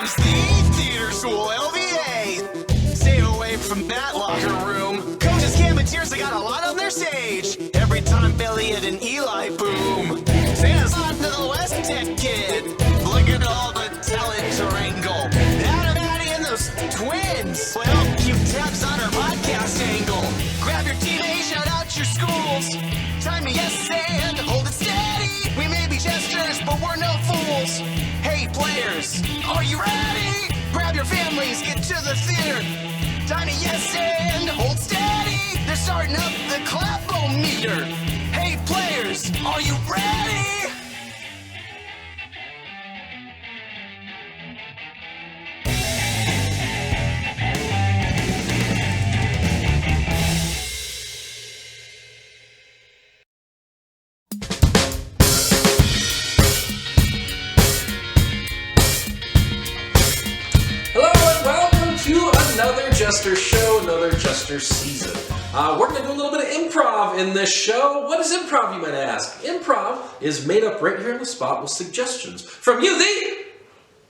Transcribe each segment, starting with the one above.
comes the theater school, LVA. Stay away from that locker room. Coaches Cam and Tears, they got a lot on their stage. Every time Elliot and Eli boom. Santa's on to the West Tech kid. Look at all the talent to wrangle. Adam, Addie, and those twins. Well, keep tabs on our podcast angle. Grab your teammate, shout out your schools. Time to yes and hold it steady. We may be jesters, but we're no fools. Hey players, are you ready? Grab your families, get to the theater. Time to yes and hold steady. They're starting up the clap-o-meter. Hey players, are you ready? Another Jester show, another Jester season. We're going to do a little bit of improv in this show. What is improv, you might ask? Improv is made up right here on the spot with suggestions from you, the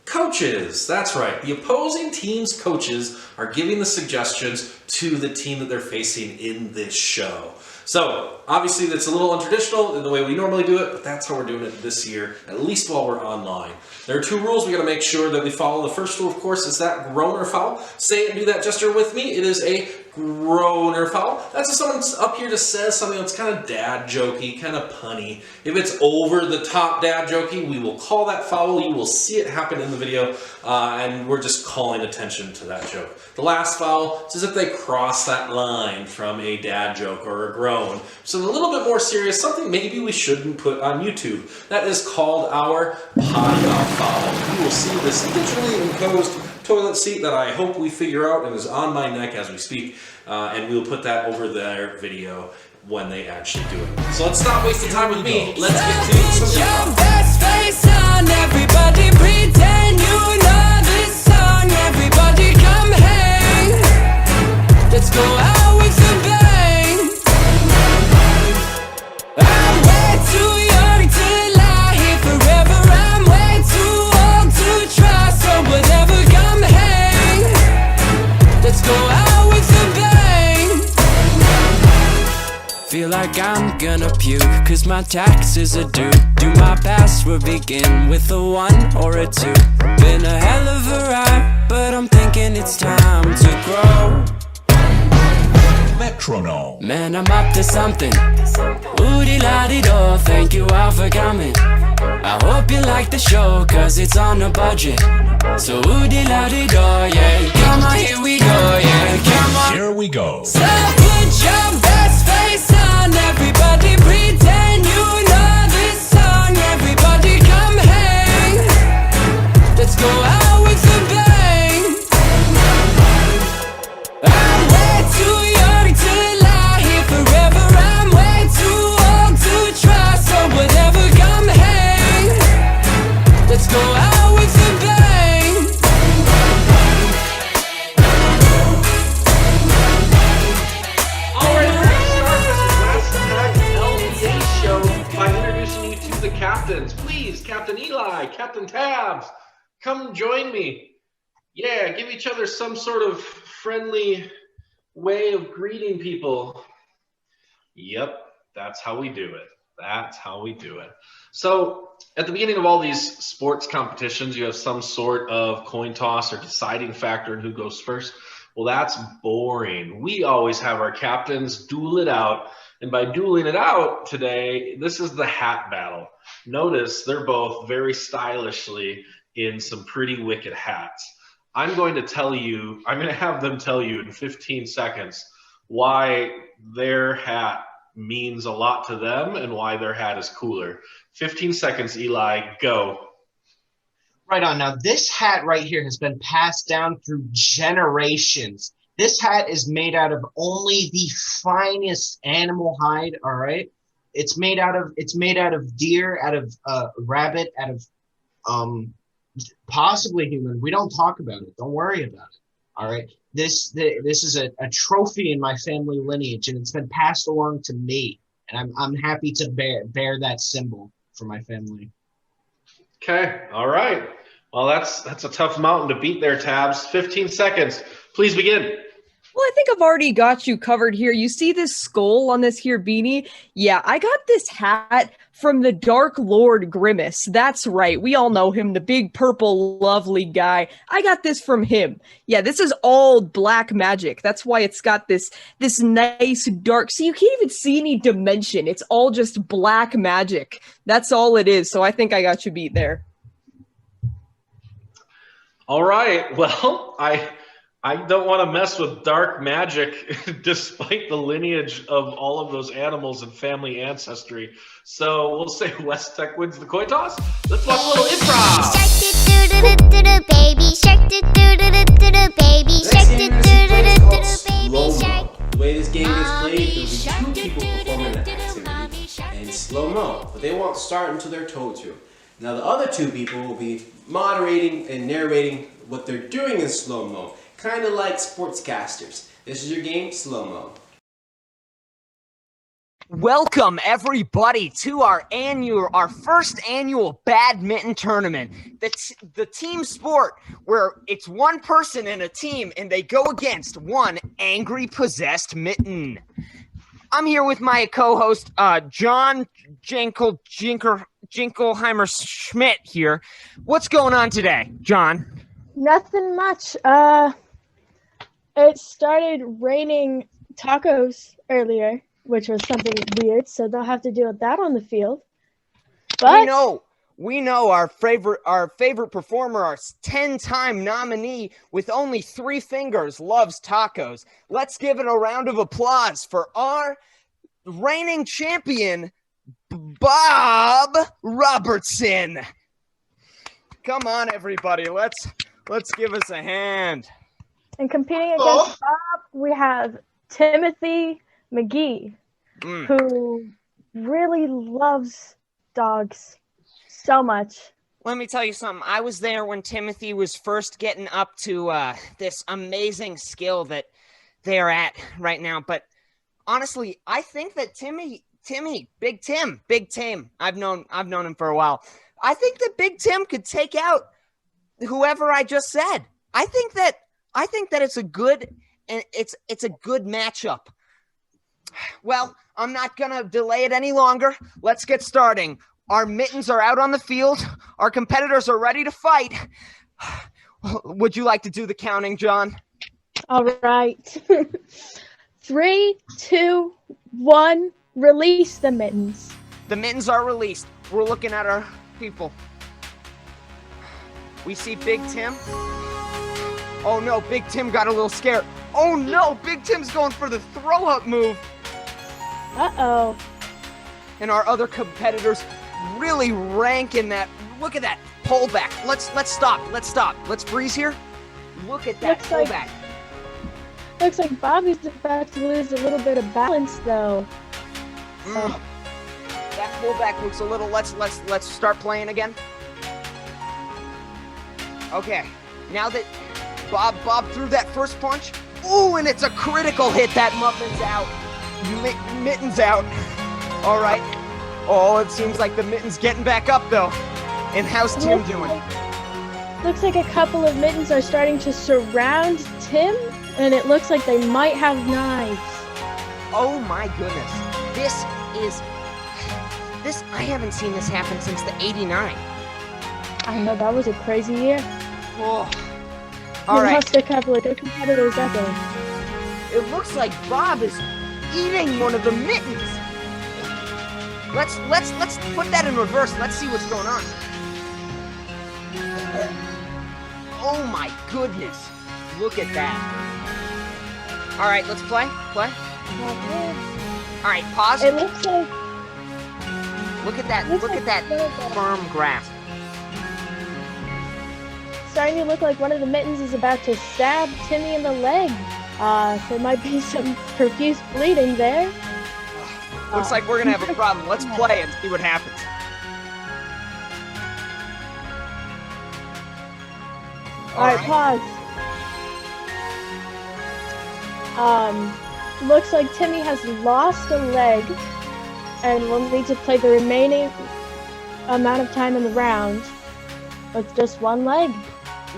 coaches. That's right. The opposing team's coaches are giving the suggestions to the team that they're facing in this show. So, obviously, that's a little untraditional in the way we normally do it, but that's how we're doing it this year, at least while we're online. There are two rules we got to make sure that we follow. The first rule, of course, is that groan or foul. Say it and do that, Jester, with me. It is a groan or foul. That's if someone's up here just says something that's kind of dad jokey, kind of punny. If it's over the top dad jokey, we will call that foul. You will see it happen in the video, and we're just calling attention to that joke. The last foul is as if they cross that line from a dad joke or a groan. So a little bit more serious, something maybe we shouldn't put on YouTube. That is called our potty foul. You will see this digitally imposed toilet seat that I hope we figure out and is on my neck as we speak, and we'll put that over their video when they actually do it. So let's stop wasting time with me. Let's get to some your best face on, everybody pretend you know this song. Everybody come hang. Let's go out with a bang. I'm way too young to lie here forever. I'm way too old to try, so whatever, come hang. Let's go out with a bang. Feel like I'm gonna puke, cause my taxes are due. Do my password begin with a 1 or a 2? Been a hell of a ride, but I'm thinking it's time to grow. Metronome. Man, I'm up to something. Oodie-la-dee-do, thank you all for coming. I hope you like the show, cause it's on a budget. So oodie-la-dee-do, yeah. Come on, here we go, yeah. Come on. Here we go. So put your best face on, everybody pretend you know this song. Everybody come hang. Let's go out with a bang. I'm way too young to lie here forever. I'm way too old to try, so whatever, come hang. Let's go out with a bang. Alright, we're going to start this last LVA show by introducing you to the captains. Please, Captain Eli, Captain Tabs, come join me. Yeah, give each other some sort of friendly way of greeting people. Yep, that's how we do it. That's how we do it. So, at the beginning of all these sports competitions, you have some sort of coin toss or deciding factor in who goes first. Well, that's boring. We always have our captains duel it out. And by dueling it out today, this is the hat battle. Notice they're both very stylishly in some pretty wicked hats. I'm going to have them tell you in 15 seconds why their hat means a lot to them and why their hat is cooler. 15 seconds, Eli, go. Right on. Now, this hat right here has been passed down through generations. This hat is made out of only the finest animal hide, all right? It's made out of deer, out of rabbit, out of possibly human. We don't talk about it. Don't worry about it. All right. This is a trophy in my family lineage, and it's been passed along to me. And I'm happy to bear that symbol for my family. Okay. All right. Well, that's a tough mountain to beat there, Tabs. 15 seconds. Please begin. Well, I think I've already got you covered here. You see this skull on this here beanie? Yeah, I got this hat from the Dark Lord Grimace. That's right. We all know him, the big purple lovely guy. I got this from him. Yeah, this is all black magic. That's why it's got this nice dark. So you can't even see any dimension. It's all just black magic. That's all it is. So I think I got you beat there. All right. Well, I don't want to mess with dark magic despite the lineage of all of those animals and family ancestry. So we'll say West Tech wins the coin toss. Let's watch a little improv. Shark baby shark baby shark baby shark. The way this game is played, there'll be 2 people performing an activity in slow-mo, but they won't start until they're told to. Now the other 2 people will be moderating and narrating what they're doing in slow-mo. Kind of like sportscasters. This is your game, slow-mo. Welcome everybody to our first annual badminton tournament. The team sport where it's one person in a team and they go against one angry possessed mitten. I'm here with my co-host John Jinkelheimer Schmidt here. What's going on today, John? Nothing much. It started raining tacos earlier, which was something weird, so they'll have to deal with that on the field. But we know our favorite performer, our 10-time nominee with only 3 fingers, loves tacos. Let's give it a round of applause for our reigning champion, Bob Robertson. Come on, everybody, let's give us a hand. And competing against Bob, we have Timothy McGee, who really loves dogs so much. Let me tell you something. I was there when Timothy was first getting up to this amazing skill that they're at right now. But honestly, I think that Timmy, Big Tim, I've known him for a while. I think that Big Tim could take out whoever I just said. I think that it's a good matchup. Well, I'm not gonna delay it any longer. Let's get starting. Our mittens are out on the field. Our competitors are ready to fight. Would you like to do the counting, John? All right. 3, 2, 1. Release the mittens. The mittens are released. We're looking at our people. We see Big Tim. Oh no, Big Tim got a little scared. Oh no, Big Tim's going for the throw-up move. Uh-oh. And our other competitors really ranking that. Look at that pullback. Let's stop. Let's freeze here. Look at that pullback. Looks like Bobby's about to lose a little bit of balance though. That pullback looks a little. Let's start playing again. Okay, now that Bob threw that first punch. Ooh, and it's a critical hit. That muffin's out. Mitten's out. All right. Oh, it seems like the mitten's getting back up though. And how's Tim doing? Looks like a couple of mittens are starting to surround Tim, and it looks like they might have knives. Oh my goodness. I haven't seen this happen since the 89. I know, that was a crazy year. Oh. We All right. lost a couple of good competitors that day. It looks like Bob is eating one of the mittens. Let's put that in reverse. Let's see what's going on. Oh my goodness. Look at that. All right, let's play. All right, pause. It looks like... Look at that firm grasp. Starting to look like one of the mittens is about to stab Timmy in the leg. There might be some profuse bleeding there. Looks like we're gonna have a problem. Let's play and see what happens. All right, pause. Looks like Timmy has lost a leg and will need to play the remaining amount of time in the round. with just one leg.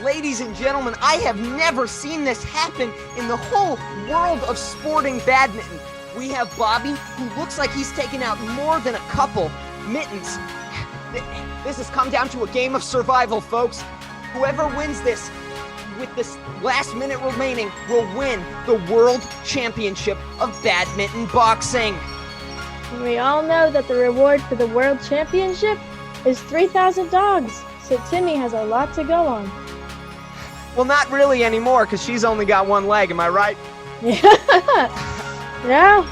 Ladies and gentlemen, I have never seen this happen in the whole world of sporting badminton. We have Bobby, who looks like he's taken out more than a couple mittens. This has come down to a game of survival, folks. Whoever wins this, with this last minute remaining, will win the World Championship of Badminton Boxing. We all know that the reward for the World Championship is 3,000 dogs, so Timmy has a lot to go on. Well, not really anymore, because she's only got one leg, am I right? Yeah.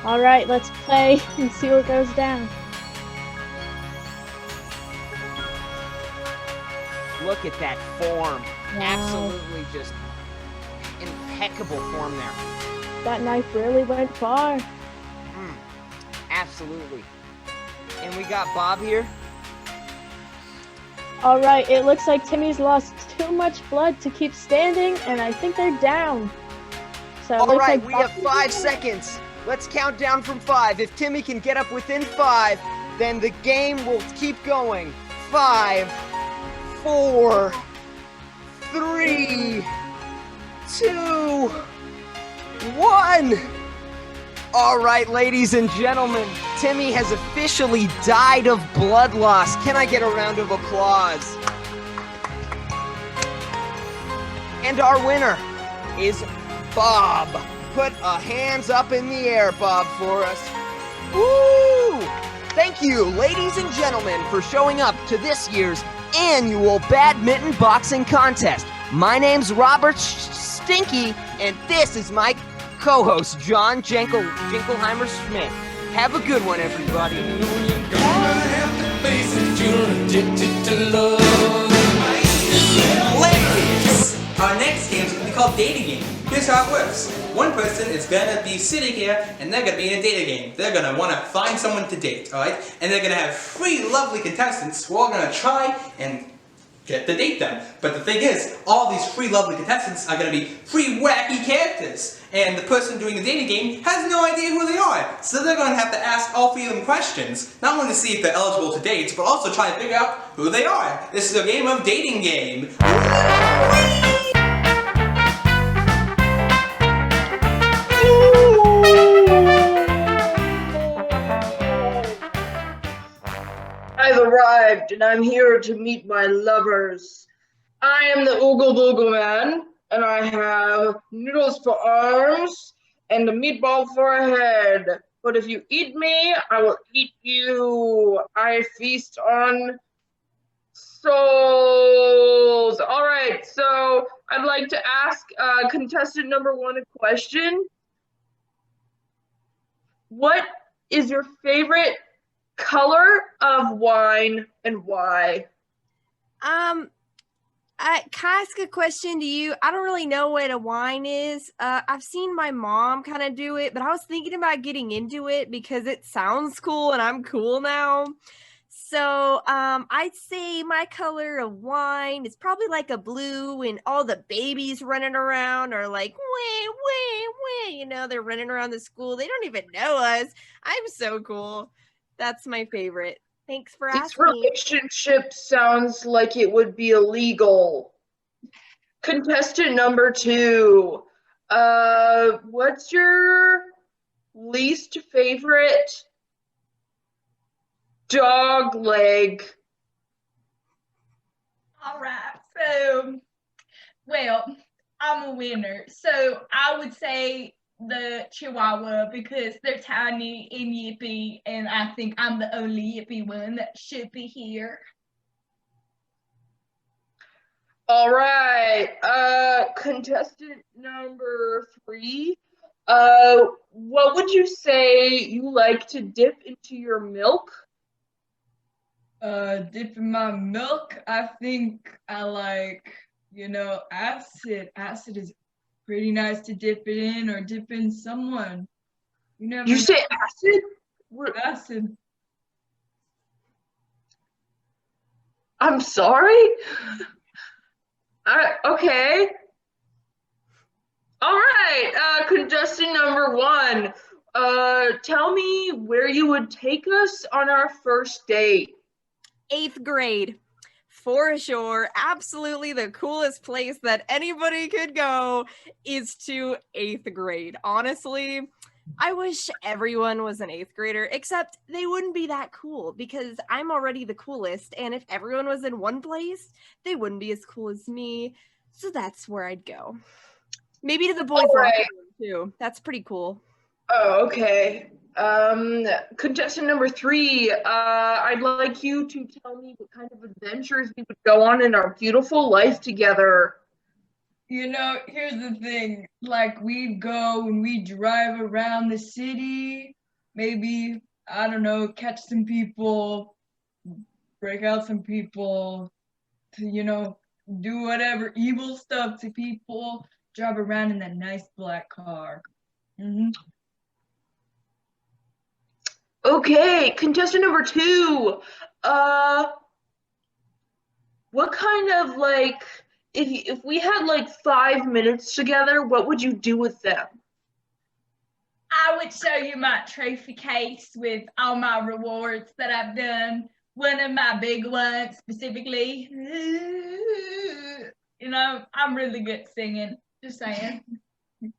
All right, let's play and see what goes down. Look at that form. Wow. Absolutely just impeccable form there. That knife really went far. Absolutely. And we got Bob here. All right, it looks like Timmy's lost too much blood to keep standing, and I think they're down. So it All looks right, like we have 5 seconds. Let's count down from 5. If Timmy can get up within 5, then the game will keep going. 5, 4, 3, 2, 1. All right, ladies and gentlemen, Timmy has officially died of blood loss. Can I get a round of applause? And our winner is Bob. Put a hands up in the air, Bob, for us. Woo! Thank you, ladies and gentlemen, for showing up to this year's annual badminton boxing contest. My name's Robert Stinky, and this is my co-host, John Jinkleheimer Schmidt. Have a good one, everybody. Ladies, our next game is going to be called Dating Game. Here's how it works. One person is going to be sitting here, and they're going to be in a dating game. They're going to want to find someone to date, alright? And they're going to have 3 lovely contestants who are all going to try and get to date them. But the thing is, all these 3 lovely contestants are going to be 3 wacky characters. And the person doing the dating game has no idea who they are. So they're going to have to ask all 3 of them questions, not only to see if they're eligible to date, but also try to figure out who they are. This is a game of dating game. I've arrived and I'm here to meet my lovers. I am the Oogle Boogle Man, and I have noodles for arms and a meatball for a head. But if you eat me, I will eat you. I feast on souls. All right, so I'd like to ask contestant number 1 a question. What is your favorite color of wine and why? Can I ask a question to you? I don't really know what a wine is. I've seen my mom kind of do it, but I was thinking about getting into it because it sounds cool and I'm cool now. So I'd say my color of wine is probably like a blue, and all the babies running around are like, wah, wah, wah. You know, they're running around the school. They don't even know us. I'm so cool. That's my favorite. Thanks for This asking. relationship sounds like it would be illegal. Contestant number 2, what's your least favorite dog leg? All right, so, well, I'm a winner. So I would say the Chihuahua because they're tiny and yippy, and I think I'm the only yippy one that should be here. All right, contestant number 3, what would you say you like to dip into your milk? Dip in my milk, I think I like, acid. Acid is pretty nice to dip it in or dip in someone. You never You say acid? Acid. I'm sorry? Okay. All right, contestant number 1, tell me where you would take us on our first date. 8th grade. For sure, absolutely the coolest place that anybody could go is to 8th grade. Honestly, I wish everyone was an 8th grader, except they wouldn't be that cool because I'm already the coolest, and if everyone was in one place, they wouldn't be as cool as me. So that's where I'd go. Maybe to the boys' locker room too. That's pretty cool. Oh, okay. Contestant number 3, I'd like you to tell me what kind of adventures we would go on in our beautiful life together. You know, here's the thing. Like, we'd go and we'd drive around the city, maybe, I don't know, catch some people, break out some people, to, you know, do whatever evil stuff to people, drive around in that nice black car. Okay, contestant number 2, what kind of, like, if we had like 5 minutes together, what would you do with them? I would show you my trophy case with all my rewards that I've done. One of my big ones specifically. You know, I'm really good at singing. Just saying. Looking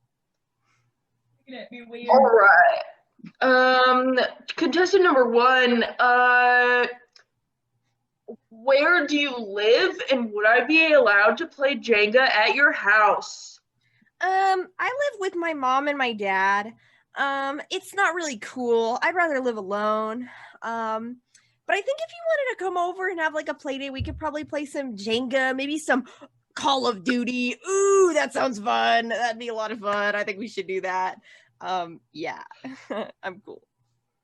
at me weird. All right. Contestant number 1, where do you live, and would I be allowed to play Jenga at your house? I live with my mom and my dad. It's not really cool. I'd rather live alone. But I think if you wanted to come over and have like a play date, we could probably play some Jenga, maybe some Call of Duty. Ooh, that sounds fun. That'd be a lot of fun. I think we should do that. Yeah, I'm cool.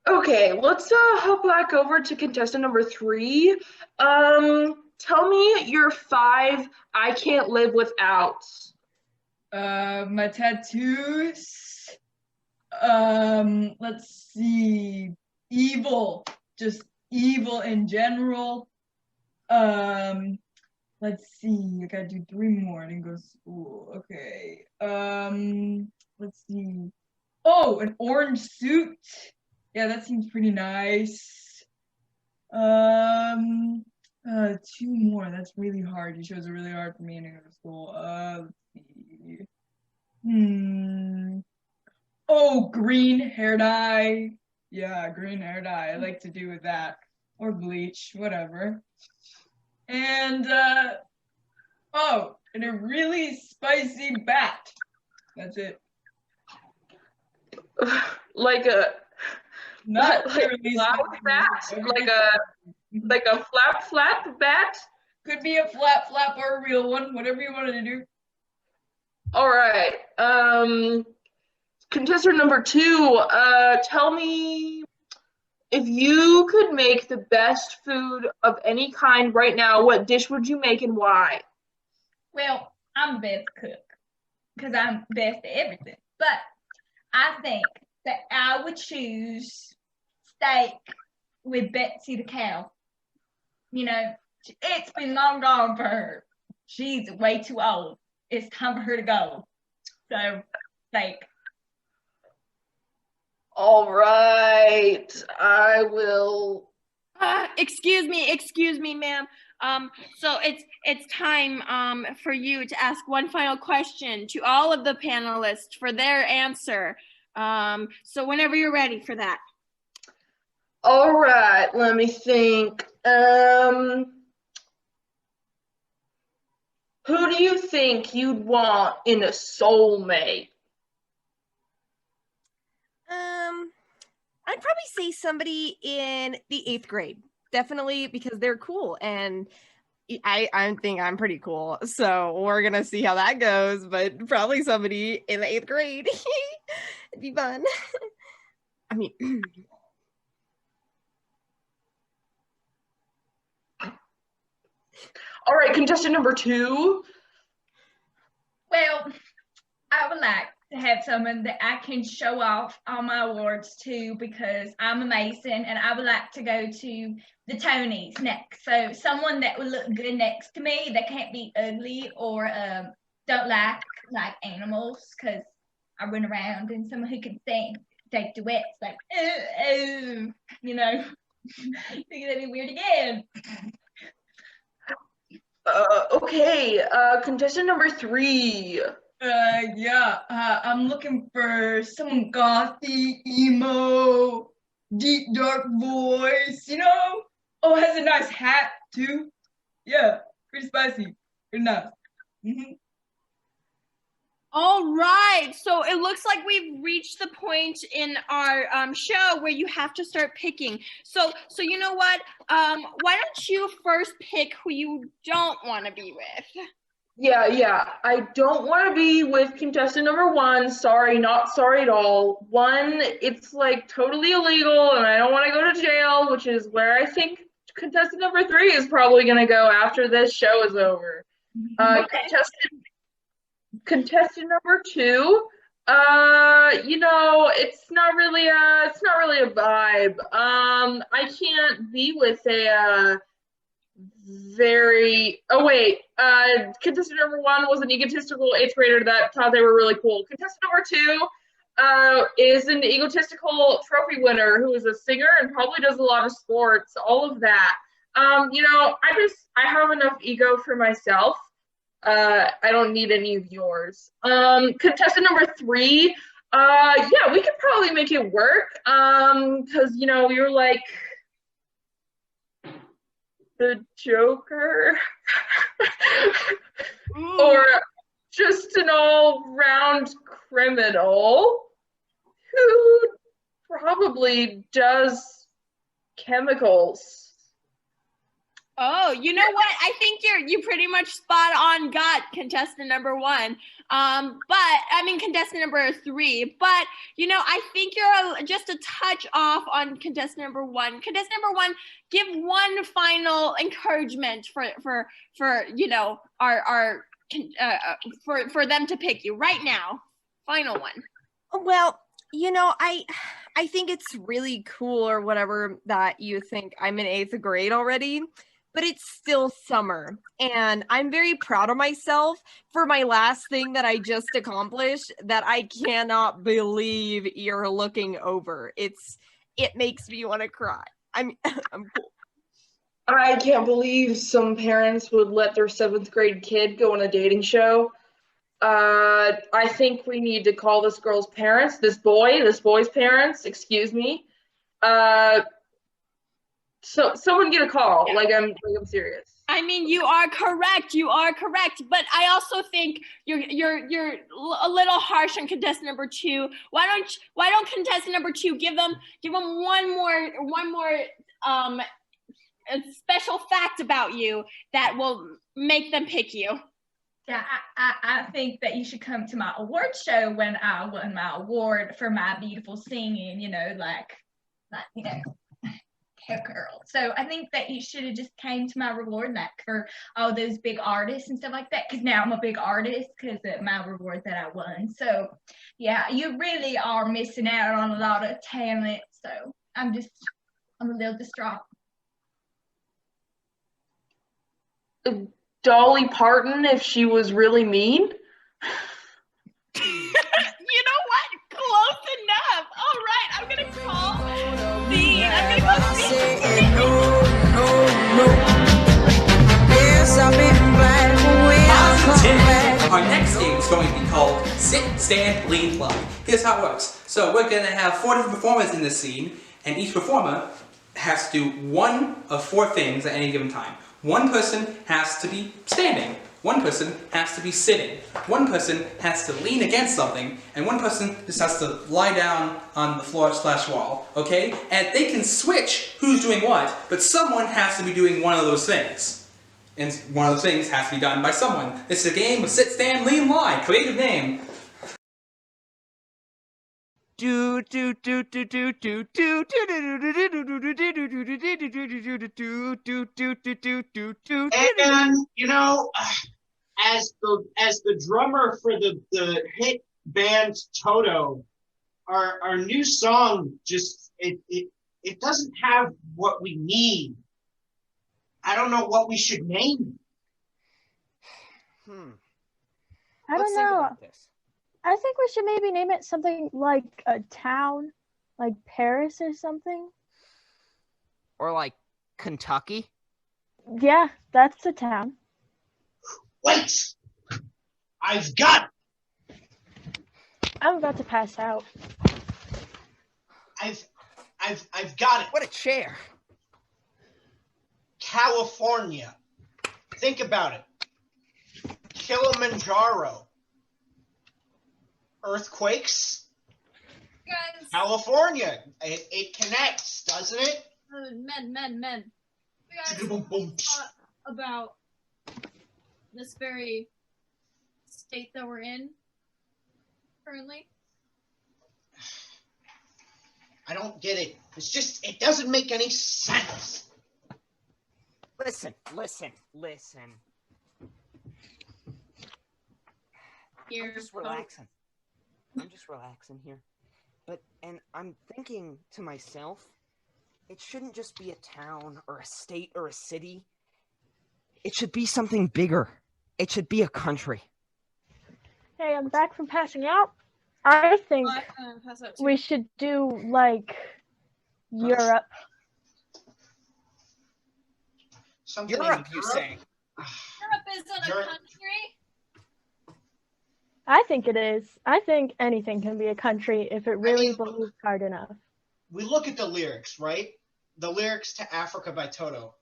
Okay, let's hop back over to contestant number 3. Tell me your 5 I can't live withouts. My tattoos. Let's see. Evil. Just evil in general. Let's see. I gotta do 3 more and then go to school. Okay. Let's see. Oh, an orange suit. Yeah, that seems pretty nice. 2 more. That's really hard. These shows are really hard for me to go to school. Let's see. Oh, green hair dye. Yeah, green hair dye. I like to do with that. Or bleach, whatever. And, oh, and a really spicy bat. That's it. Like a Not like really loud bat, like a flap bat. Could be a flap or a real one, whatever you wanted to do. All right. Contestant number 2, tell me if you could make the best food of any kind right now, what dish would you make and why? Well, I'm the best cook because I'm best at everything. But I think that I would choose steak with Betsy the cow. You know, it's been long gone for her. She's way too old. It's time for her to go. So, steak. All right, I will. Excuse me, ma'am. So it's time for you to ask one final question to all of the panelists for their answer. So whenever you're ready for that. All right, let me think. Who do you think you'd want in a soulmate? I'd probably say somebody in the 8th grade. Definitely because they're cool and I think I'm pretty cool. So we're gonna see how that goes, but probably somebody in the 8th grade. It'd be fun. I mean All right, contestant number 2. Well, I would like to have someone that I can show off all my awards to because I'm amazing and I would like to go to the Tonys next. So someone that would look good next to me that can't be ugly or don't like animals because I run around, and someone who can sing, take duets like, oh, you know, think that'd be weird again. Okay, contestant number 3. I'm looking for some gothy, emo, deep, dark voice, you know? Oh, has a nice hat, too. Yeah, pretty spicy. Pretty nice. Mhm. All right, so it looks like we've reached the point in our show where you have to start picking. So you know what? Why don't you first pick who you don't want to be with? Yeah. I don't want to be with contestant number 1. Sorry, not sorry at all. 1, it's like totally illegal and I don't want to go to jail, which is where I think contestant number 3 is probably going to go after this show is over. Contestant number 2, it's not really a vibe. I can't be with a contestant number 1 was an egotistical 8th grader that thought they were really cool. Contestant number 2 is an egotistical trophy winner who is a singer and probably does a lot of sports, all of that. I have enough ego for myself. I don't need any of yours. Contestant number 3, we could probably make it work. Because, you're like the Joker or just an all-round criminal who probably does chemicals. Oh, you know what? I think you pretty much spot on got contestant number 1. Contestant number 3. But I think you're just a touch off on contestant number 1. Contestant number 1, give one final encouragement for them to pick you right now. Final one. Well, I think it's really cool or whatever that you think I'm in 8th grade already, but it's still summer. And I'm very proud of myself for my last thing that I just accomplished that I cannot believe you're looking over. It makes me want to cry. I'm cool. I can't believe some parents would let their 7th grade kid go on a dating show. I think we need to call this girl's parents, this boy's parents, excuse me. So someone get a call. Yeah. Like I'm serious. I mean, you are correct. But I also think you're a little harsh on contestant number 2. Why don't contestant number 2 give them one more special fact about you that will make them pick you. Yeah, I think that you should come to my award show when I won my award for my beautiful singing, girl. So I think that you should have just came to my reward night for all those big artists and stuff like that, because now I'm a big artist because of my reward that I won. So yeah, you really are missing out on a lot of talent. So I'm a little distraught. Dolly Parton if she was really mean? You know what? Close enough. All right, I'm gonna call the. Our next game is going to be called Sit, Stand, Lean, Lie. Here's how it works. So we're going to have 4 different performers in this scene, and each performer has to do one of 4 things at any given time. One person has to be standing, one person has to be sitting, one person has to lean against something, and one person just has to lie down on the floor/wall, okay? And they can switch who's doing what, but someone has to be doing one of those things. And one of those things has to be done by someone. This is a game of Sit, Stand, Lean, Lie. Creative name. And as the drummer for the hit band Toto, our new song just it doesn't have what we need. I don't know what we should name it. I don't know. I think we should maybe name it something like a town, like Paris or something. Or like Kentucky. Yeah, that's a town. Wait! I've got it! I'm about to pass out. I've got it. What a chair. California. Think about it. Kilimanjaro. Earthquakes. Guys. California. It connects, doesn't it? Men. You guys thought about this very state that we're in currently? I don't get it. It's just, it doesn't make any sense. Listen. Here, I'm just relaxing. Here. And I'm thinking to myself, it shouldn't just be a town or a state or a city. It should be something bigger. It should be a country. Hey, I'm back from passing out. I think pass out too. we should do like Europe. Something Europe, in you say? Europe isn't a country. I think it is. I think anything can be a country if it really believes hard enough. We look at the lyrics, right? The lyrics to Africa by Toto.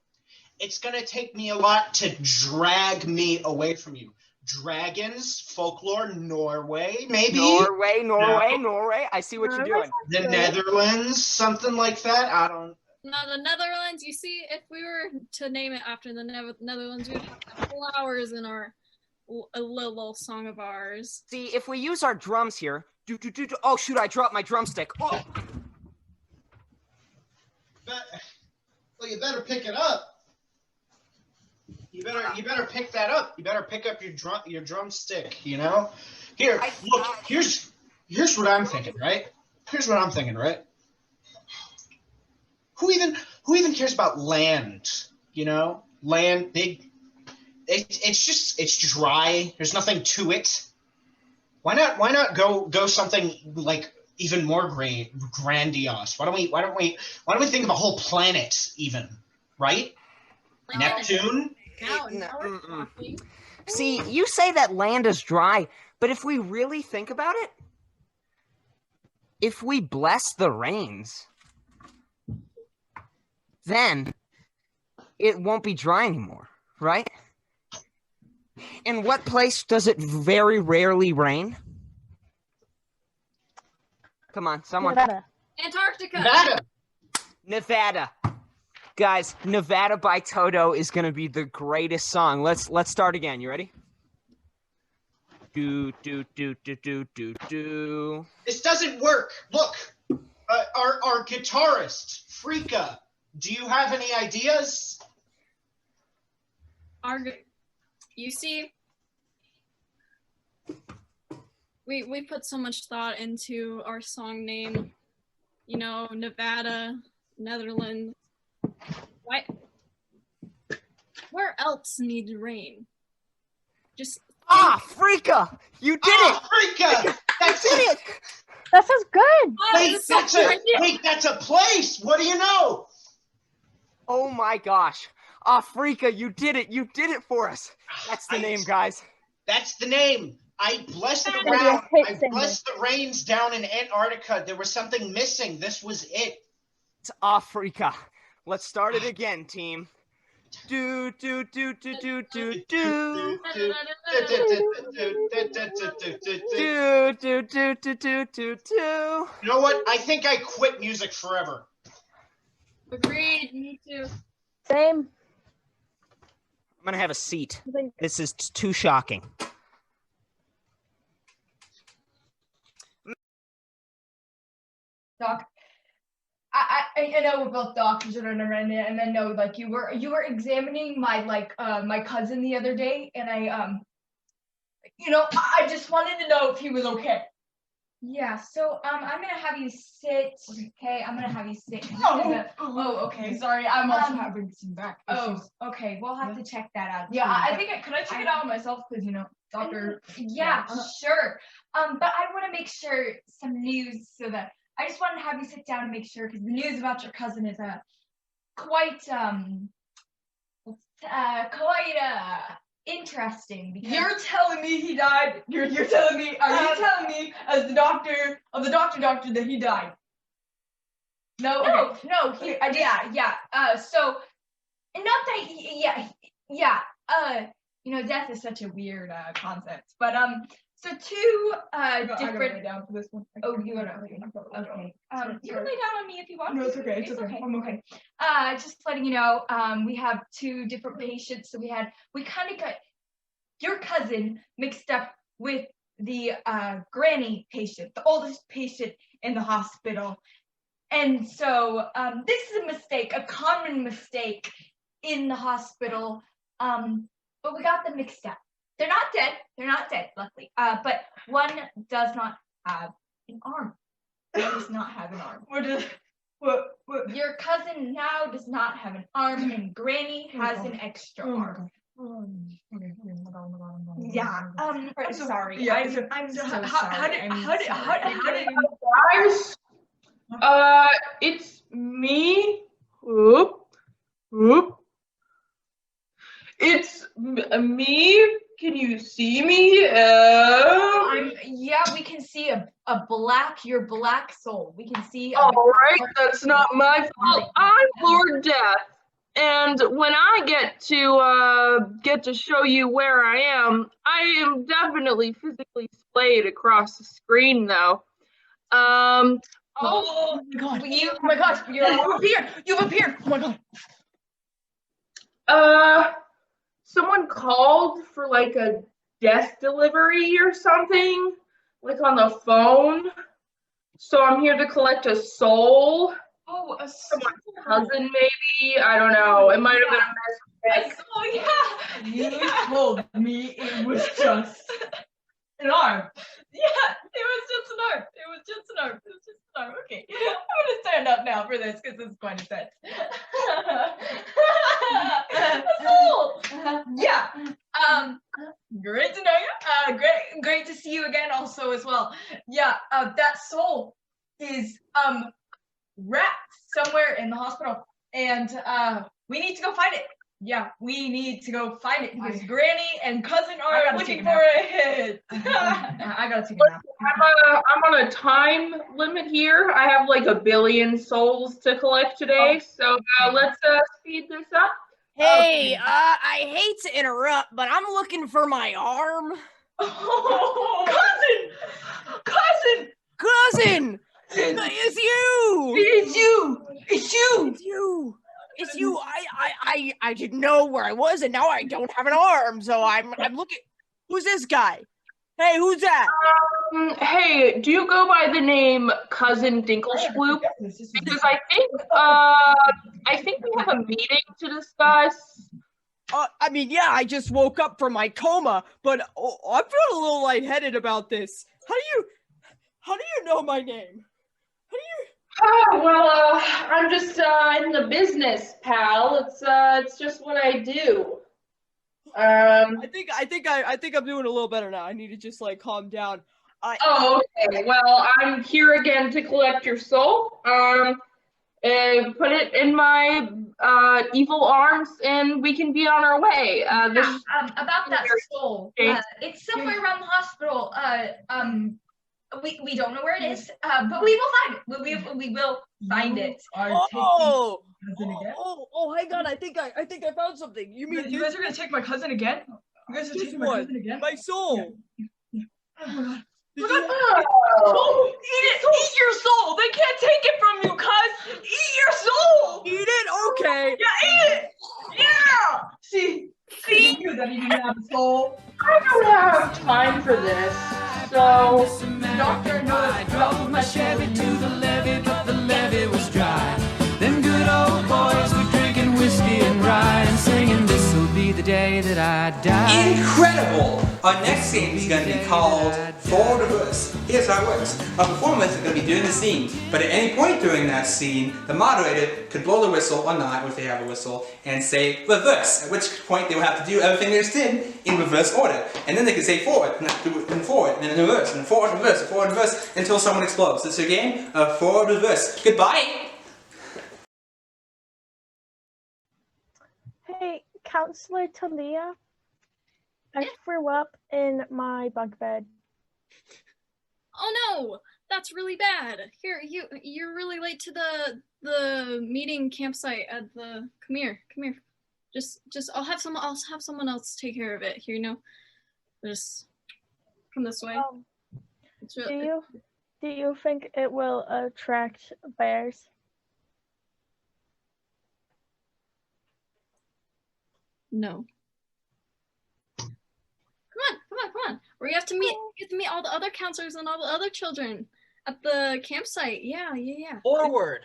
It's going to take me a lot to drag me away from you. Dragons, folklore, Norway, maybe? Norway. I see what you're doing. The Netherlands, something like that. I don't... No, the Netherlands, you see, if we were to name it after the Netherlands, we'd have flowers in our a little song of ours. See, if we use our drums here, oh shoot, I dropped my drumstick. Oh. Well, you better pick it up. You better pick that up. You better pick up your drumstick, you know? Here, look, here's what I'm thinking, right? Who even cares about land, you know? Land, big. It's dry. There's nothing to it. Why not go something like even more grandiose? Why don't we think of a whole planet even, right? Neptune? See, you say that land is dry, but if we really think about it, if we bless the rains, then it won't be dry anymore, right? In what place does it very rarely rain? Come on, someone. Nevada. Antarctica. Nevada. Guys, Nevada by Toto is going to be the greatest song. Let's start again. You ready? Do. This doesn't work. Look, our guitarist, Frika, do you have any ideas? You see, we put so much thought into our song name. You know, Nevada, Netherlands. Why? Where else needs rain? Just Frika! You did it! Frika! That's it! That sounds good. Wait, that's a place. What do you know? Oh my gosh. Frika, you did it. You did it for us. That's the name, guys. That's the name. I blessed it around. I blessed the rains down in Antarctica. There was something missing. This was it. It's Africa. Let's start it again, team. Do. You know what? I think I quit music forever. Agreed. Me too. Same. I'm gonna have a seat. This is too shocking. Doc, I know we're both doctors and I know like you were examining my my cousin the other day, and I just wanted to know if he was okay. Yeah, so I'm gonna have you sit. Okay, I'm gonna have you sit. Oh, okay. Sorry, I'm also having some back issues. Oh, okay. We'll have to check that out. Yeah, I think could I check it out myself, because doctor. Yeah, sure. But I want to make sure some news, so that I just wanted to have you sit down and make sure, because the news about your cousin is quite interesting because you're telling me he died. You're telling me. Are you telling me as the doctor that he died? No. Okay. No. So, and not that. Death is such a weird concept. But so two different. Lay down for this one. Oh, you wanna? Okay. You can lay down on me if you want. No, it's okay. It's okay. I'm okay. Just letting you know. We have two different patients. So we kind of got your cousin mixed up with the granny patient, the oldest patient in the hospital. And so this is a mistake, a common mistake in the hospital. But we got them mixed up. They're not dead, luckily. But one does not have an arm. He does not have an arm. What? Your cousin now does not have an arm, and Granny has an extra arm. Yeah. I'm sorry. Yeah, I'm so sorry. How did guys? It's me. Whoop. It's me. Can you see me? Yeah, we can see your black soul. We can see. All right, that's not my fault. I'm Lord Death, and when I get to show you where I am definitely physically splayed across the screen, though. Oh my gosh! You've appeared! Oh my god! Someone called for like a death delivery or something, like on the phone. So I'm here to collect a soul. Oh, a someone's cousin, maybe. I don't know. It might have been a mistake. Oh yeah. You told me it was just an arm. Yeah, it was just an arm. Okay, I'm gonna stand up now for this because this is quite intense. Cool. Yeah. Great to know you. Great to see you again also as well. Yeah. That soul is wrapped somewhere in the hospital, and we need to go find it. Yeah, we need to go find it because Granny and Cousin are looking for it. I gotta take a nap. I'm on a time limit here. I have like 1 billion souls to collect today, so let's speed this up. Hey, I hate to interrupt, but I'm looking for my arm. Oh, Cousin! It's you! It's you. I didn't know where I was, and now I don't have an arm, so I'm looking. Who's this guy? Hey, who's that? Hey, do you go by the name Cousin Dinkleshwoop? Because I think we have a meeting to discuss. I mean, yeah, I just woke up from my coma, but I'm feeling a little lightheaded about this. How do you know my name? Well, I'm just in the business, pal. It's just what I do. I think I'm doing a little better now. I need to just like calm down. Okay. Well, I'm here again to collect your soul. And put it in my evil arms, and we can be on our way. About that soul, it's somewhere around the hospital. We don't know where it is, but we will find it. We will find it. Hang on. I think I found something. You mean you guys are gonna take my cousin again? You guys are taking my cousin again? My soul. Yeah. Oh my god. Oh, eat it! Eat your soul! They can't take it from you, cuz! Eat your soul! Eat it? Okay. Yeah, eat it! Yeah! See? You knew that he didn't have a soul. I don't have time for this. So, Doctor, I drove my Chevy to the levee, but the levee was dry. Them good old boys were drinking whiskey and rye and singing, "This'll be the day that I die." Incredible! Our next game is going to be called Forward Reverse. Here's how it works. Our performers are going to be doing the scene, but at any point during that scene, the moderator could blow the whistle or not, if they have a whistle, and say reverse, at which point they will have to do everything they just did in reverse order. And then they can say forward, and do it in forward, and then reverse, and forward, reverse, until someone explodes. This is your game of Forward Reverse. Goodbye! Hey, Counselor Talia? I threw up in my bunk bed. Oh no, that's really bad. Here, you're really late to the meeting campsite at the. Come here. Just I'll have someone else take care of it. Here, just come this way. Do you think it will attract bears? No. Come on. We have to meet all the other counselors and all the other children at the campsite. Yeah. Forward.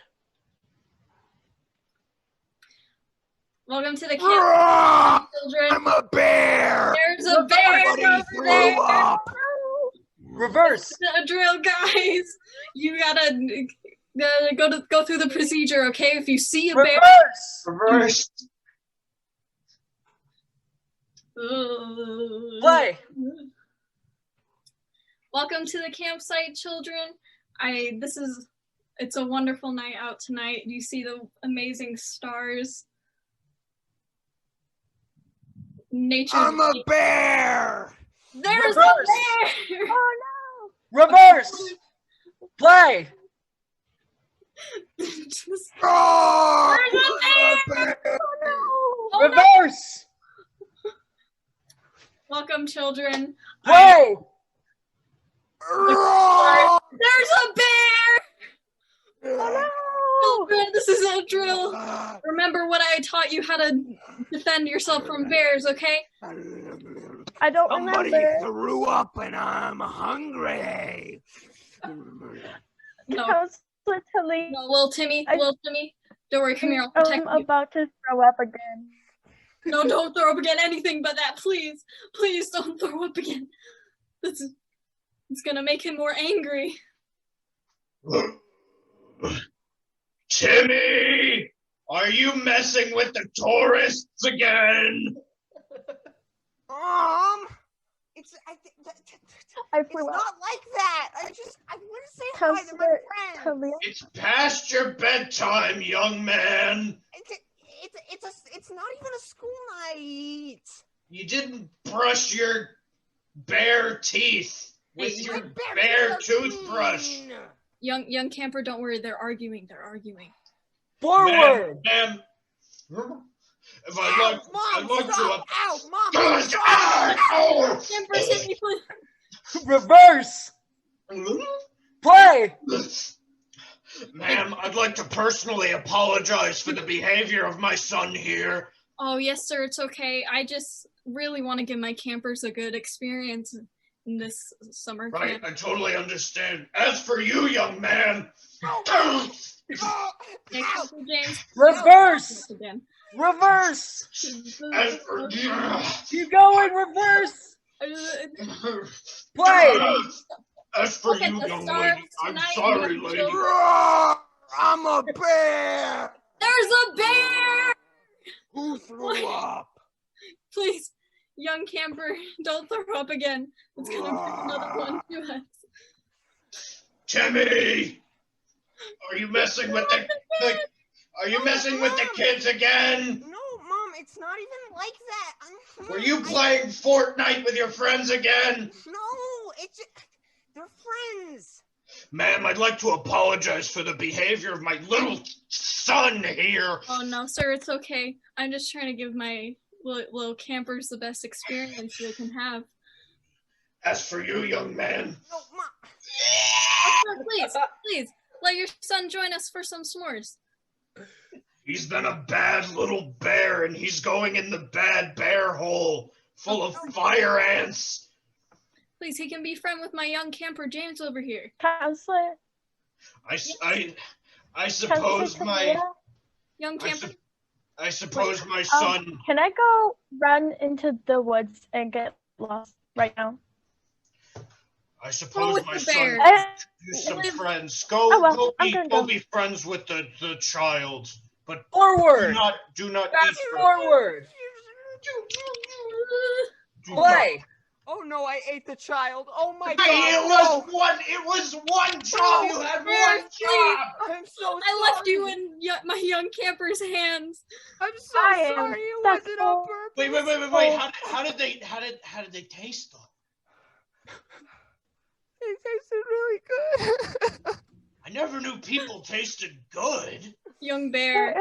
Welcome to the campsite, children. I'm a bear. There's a bear over there. Reverse. A drill, guys. You gotta go through the procedure, okay? If you see a bear. Reverse. Play. Welcome to the campsite, children. It's a wonderful night out tonight. You see the amazing stars. Nature. I'm a bear. There's Reverse. a bear. Oh Reverse. Play. There's Oh, a bear. no! Oh, no. Reverse. Welcome, children. Play. There's a bear. Oh Children, this isn't a drill. Remember what I taught you how to defend yourself from bears, okay? I don't Somebody remember. threw up and I'm hungry. No, Counselor Tilly, no, little Timmy, don't worry, come here, I'll protect I'm you. about to throw up again. No, don't throw up again, anything but that, please. Please don't throw up again. It's gonna make him more angry. Timmy, are you messing with the tourists again? It's threw up. not like that. I want to say hi. They're my Counselor friends. Tilly, It's past your bedtime, young man. It's not even a school night. You didn't brush your bare teeth with Hey, your My bare teeth are toothbrush. clean. Young camper, don't worry, they're arguing. Forward. Ma'am. If I'd Ow, like, Mom, I'd like stop. to. Ow, Mom. Ow! Camper, hit me, please. Reverse. Play. Ma'am, I'd like to personally apologize for the behavior of my son here. Oh, yes, sir, it's okay. I just really want to give my campers a good experience in this summer Right, camp. I totally understand. As for you, young man. Okay, Camper James. Reverse. Again. Reverse. As for Keep going. Reverse. Play. As for Look at you, the young stars lady, I'm tonight, sorry, young lady. children. I'm a bear. There's a bear! Who threw up? Please, young camper, don't throw up again. It's gonna bring another one to us. Timmy, are you messing with Are you messing with the kids again? No, Mom, it's not even like that. Were you playing Fortnite with your friends again? No, they're friends. Ma'am, I'd like to apologize for the behavior of my little son here. Oh no, sir, it's okay. I'm just trying to give my little campers the best experience they can have. As for you, young man. No, Mom. Oh, please, let your son join us for some s'mores. He's been a bad little bear, and he's going in the bad bear hole, full of fire ants. Please, he can be friend with my young camper James over here. Counselor. I suppose my young camper. I suppose my son. Can I go run into the woods and get lost right now? I suppose my son do some friends. Go be friends with the child, but forward. Do not Fast eat forward. Play. Oh no, I ate the child. Oh my god. Hey, it was one job. You had one job. I'm so I left you in my young camper's hands. I'm so sorry. It wasn't on purpose. Wait. How did they taste though? They tasted really good. I never knew people tasted good. Young bear.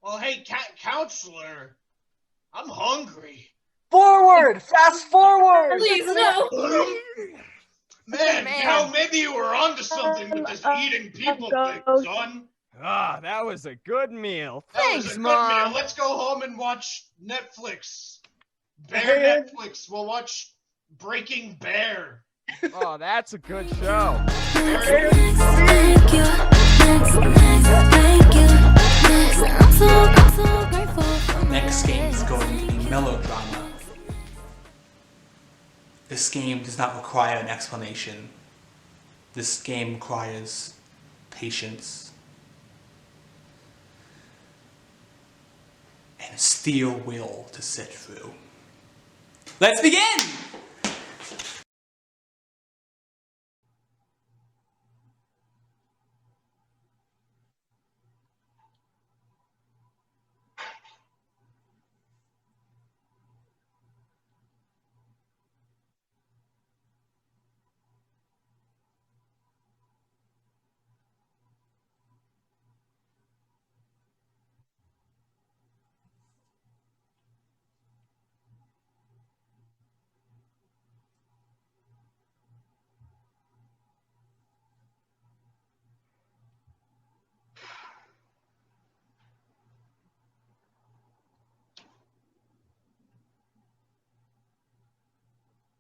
Well, hey, counselor, I'm hungry. Forward! Fast forward! Please, no. Man, Cal, maybe you were onto something with this eating people thing, son. Ah, that was a good meal. That was Thanks, a good Mom. meal. Let's go home and watch Netflix. Bear Netflix. We'll watch Breaking Bear. Oh, that's a good show. Next game is going to be Melodrama. This game does not require an explanation. This game requires patience and a steel will to sit through. Let's begin!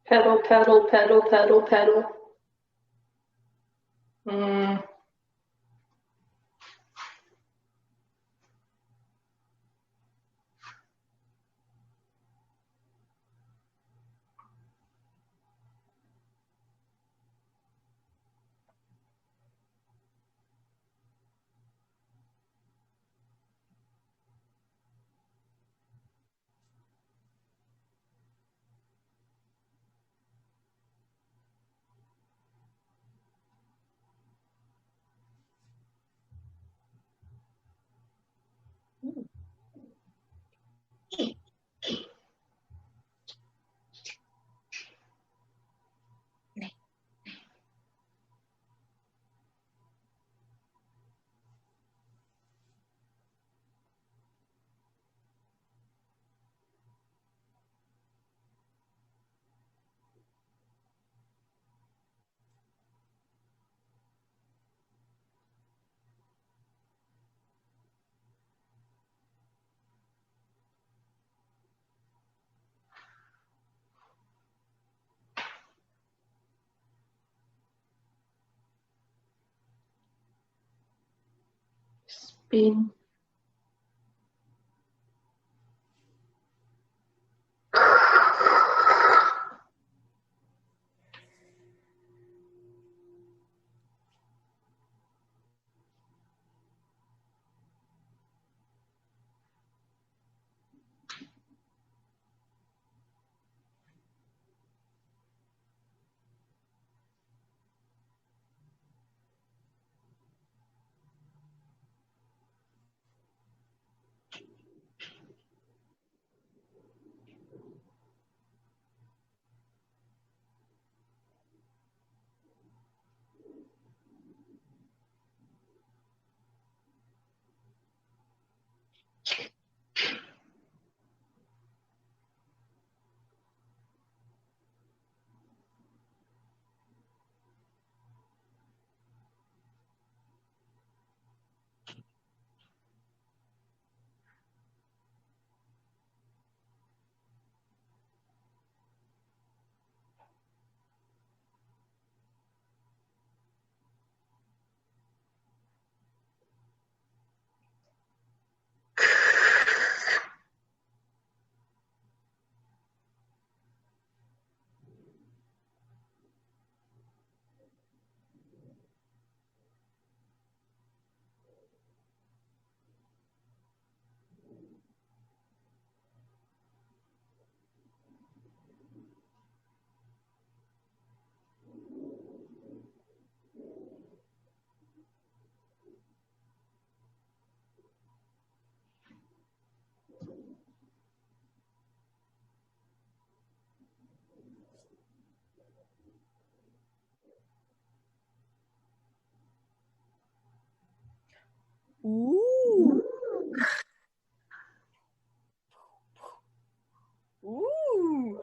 Pedal, pedal, pedal, pedal, pedal. Spin. Ooh. Ooh.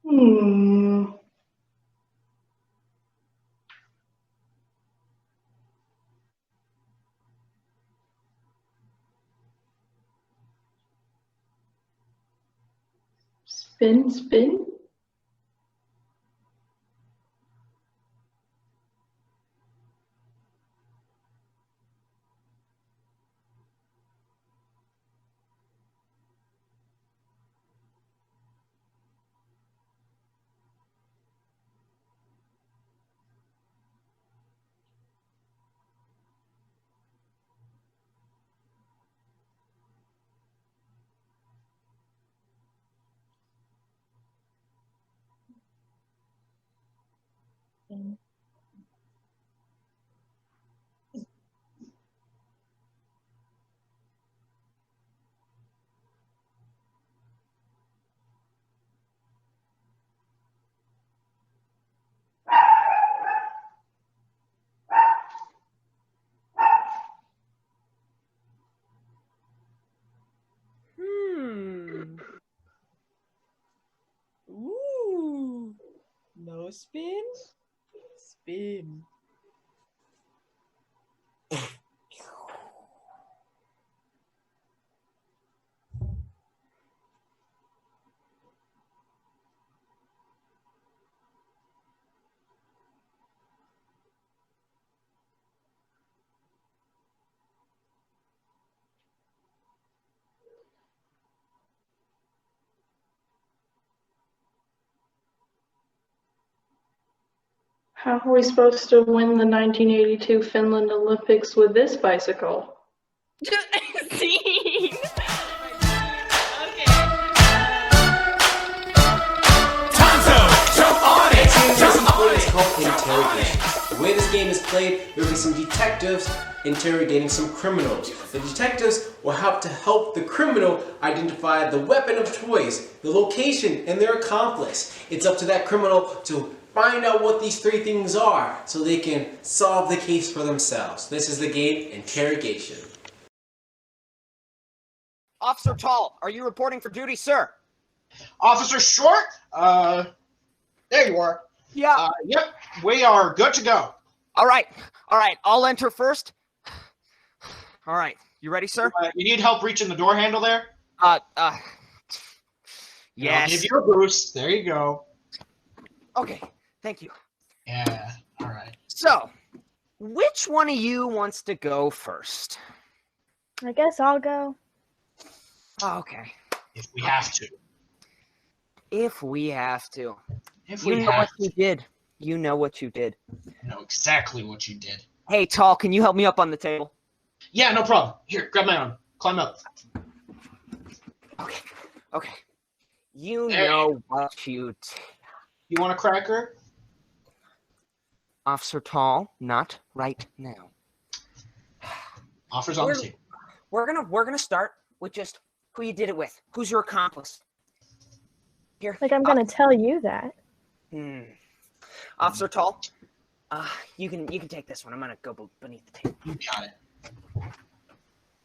Hmm. Spin, spin. Ooh. No spin? Spin. How are we supposed to win the 1982 Finland Olympics with this bicycle? Scene. Jump on it! Jump on it! It's called Interrogation. The way this game is played, there will be some detectives interrogating some criminals. The detectives will have to help the criminal identify the weapon of choice, the location, and their accomplice. It's up to that criminal to find out what these three things are so they can solve the case for themselves. This is the game Interrogation. Officer Tall, are you reporting for duty, sir? Officer Short, there you are. Yeah. Yep, we are good to go. All right, I'll enter first. All right, you ready, sir? You need help reaching the door handle there? Yes. I'll give you a boost. There you go. Okay, thank you. Yeah, all right. So, which one of you wants to go first? I guess I'll go. Oh, okay. If we have to. If we have to. If You we know have what you did. You know what you did. I know exactly what you did. Hey, Tall, can you help me up on the table? Yeah, no problem. Here, grab my arm. Climb up. Okay. You know what you did. You want a cracker? Officer Tall, not right now. Offers on the table. We're gonna start with just who you did it with. Who's your accomplice? Here. Like I'm gonna tell you that. Officer Tall, you can take this one. I'm gonna go beneath the table. You got it.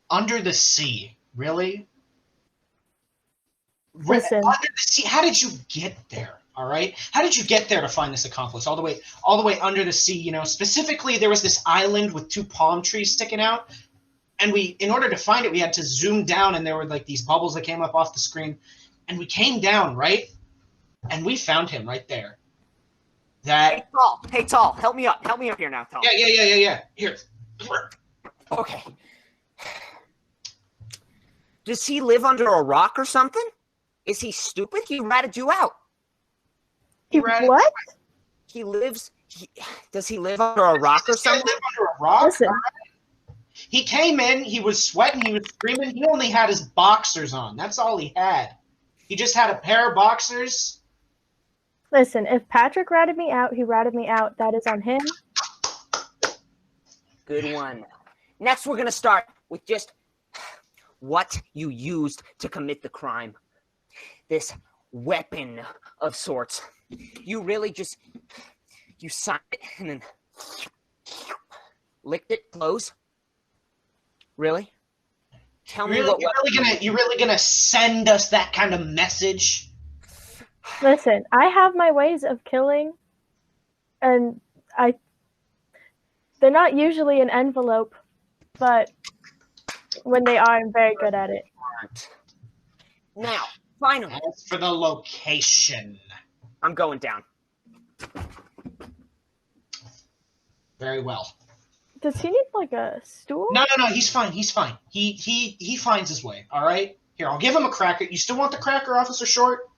Under the sea. Really? Listen. Under the sea. How did you get there? All right. How did you get there to find this accomplice? All the way under the sea. You know, specifically, there was this island with 2 palm trees sticking out, and in order to find it, we had to zoom down, and there were like these bubbles that came up off the screen, and we came down, right, and we found him right there. Hey, Tall, help me up here now, Tall. Yeah. Here. Okay. Does he live under a rock or something? Is he stupid? He ratted you out. What? Does he live under a rock or something? Live under a rock? Listen. He came in, he was sweating, he was screaming. He only had his boxers on. That's all he had. He just had a pair of boxers. Listen, if Patrick ratted me out, he ratted me out. That is on him. Good one. Next, we're going to start with just what you used to commit the crime. This weapon of sorts. You really just, you signed it and then licked it close? Really? Tell me what you really gonna send us that kind of message? Listen, I have my ways of killing, and they're not usually an envelope, but when they are, I'm very good at it. Now, finally. As for the location. I'm going down. Very well. Does he need like a stool? No, he's fine. He finds his way, all right? Here, I'll give him a cracker. You still want the cracker, Officer Short?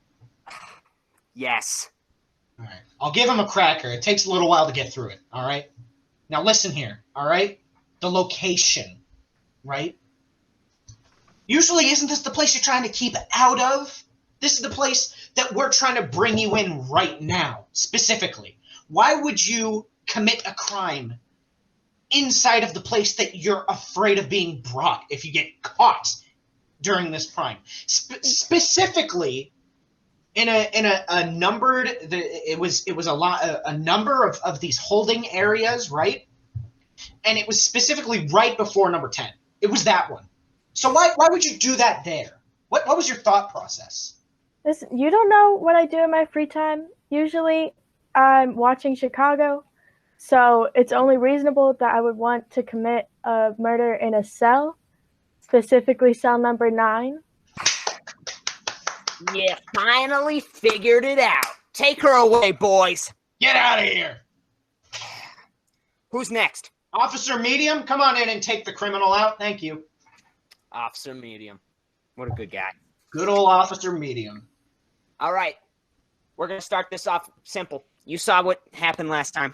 Yes. All right. I'll give him a cracker. It takes a little while to get through it, all right? Now listen here, all right? The location, right? Usually isn't this the place you're trying to keep out of? This is the place that we're trying to bring you in right now, specifically. Why would you commit a crime inside of the place that you're afraid of being brought if you get caught during this crime? Specifically, in a numbered, it was a number of these holding areas, right? And it was specifically right before number 10. It was that one. So why would you do that there? What was your thought process? Listen, you don't know what I do in my free time. Usually, I'm watching Chicago. So it's only reasonable that I would want to commit a murder in a cell, specifically cell number 9. You finally figured it out. Take her away, boys. Get out of here. Who's next? Officer Medium, come on in and take the criminal out. Thank you. Officer Medium. What a good guy. Good old Officer Medium. All right. We're going to start this off simple. You saw what happened last time.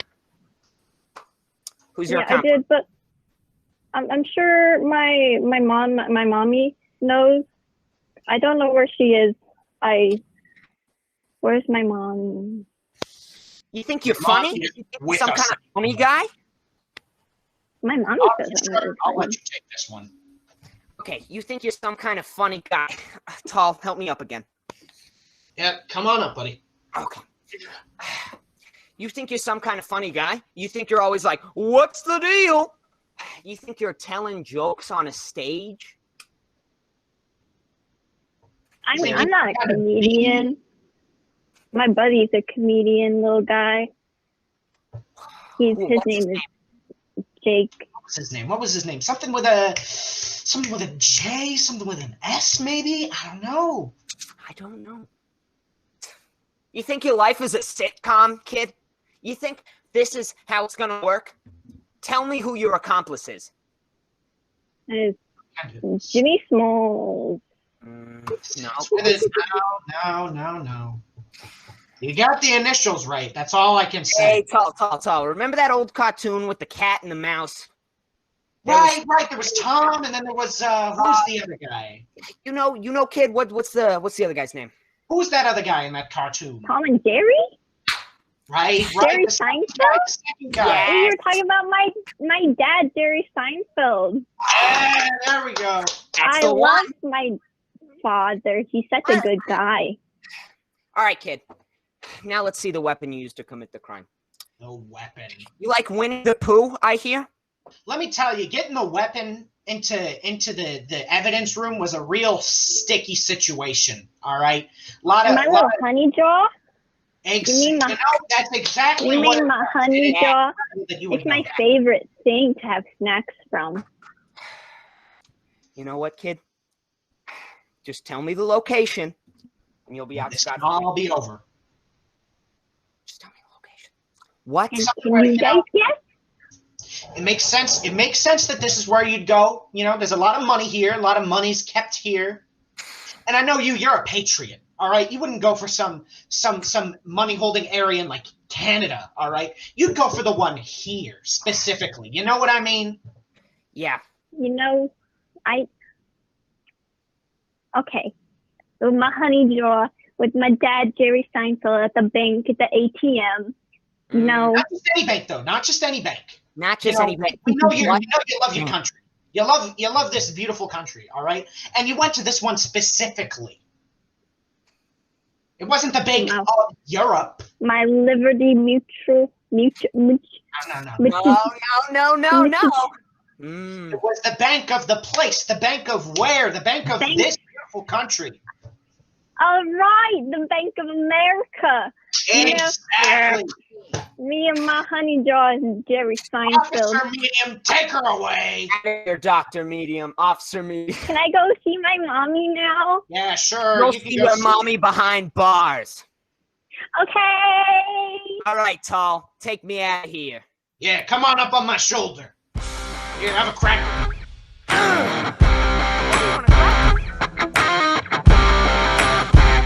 Who's your accomplice? I did, but I'm sure my mommy knows. I don't know where she is. Where's my mom? You think you're funny? You think you're some kind of funny guy? My mommy doesn't know. I'll let you take this one. Okay, you think you're some kind of funny guy. Tall, help me up again. Yeah, come on up, buddy. Okay. You think you're some kind of funny guy? You think you're always like, what's the deal? You think you're telling jokes on a stage? I'm not a comedian. My buddy's a comedian, little guy. His name is Jake. What was his name? Something with a J, something with an S, maybe? I don't know. You think your life is a sitcom, kid? You think this is how it's gonna work? Tell me who your accomplice is. It's Jimmy Smalls. No. You got the initials right. That's all I can say. Hey, Tall. Remember that old cartoon with the cat and the mouse? Right. There was Tom, and then there was who's the other guy? You know, kid. What's the other guy's name? Who's that other guy in that cartoon? Tom and Jerry? Right. Jerry Seinfeld? Yeah. You were talking about my dad, Jerry Seinfeld. Yeah, there we go. I love my father. He's such a good guy. All right, kid. Now let's see the weapon you used to commit the crime. The weapon. You like Winnie the Pooh, I hear? Let me tell you, getting the weapon into the evidence room was a real sticky situation. All right, My little honey jaw. That's exactly You what mean my honey jaw? It's my favorite thing to have snacks from. You know what, kid? Just tell me the location, and you'll be out. This can all be over. Just tell me the location. What? Can you guys guess? It makes sense. It makes sense that this is where you'd go. You know, there's a lot of money here. A lot of money's kept here. And I know you're a patriot. All right, you wouldn't go for some money holding area in like Canada. All right, you'd go for the one here specifically. You know what I mean? Yeah. You know, okay. So my honey jaw with my dad, Jerry Seinfeld, at the bank, at the ATM. You know. Not just any bank, though. Not just any bank. Not just any bank. You know you love your country. You love this beautiful country. All right, and you went to this one specifically. It wasn't the bank of Europe. My Liberty Mutual. No. Mm. It was the bank of the place, the bank of where, the bank of this beautiful country. All right, the Bank of America. Exactly. Me and my honey jaw and Jerry Seinfeld. Officer Medium, take her away. Your Dr. Medium, Officer Medium. Can I go see my mommy now? Yeah, sure. Go see your mommy behind bars. Okay. All right, Tall. Take me out of here. Yeah, come on up on my shoulder. Here, have a cracker.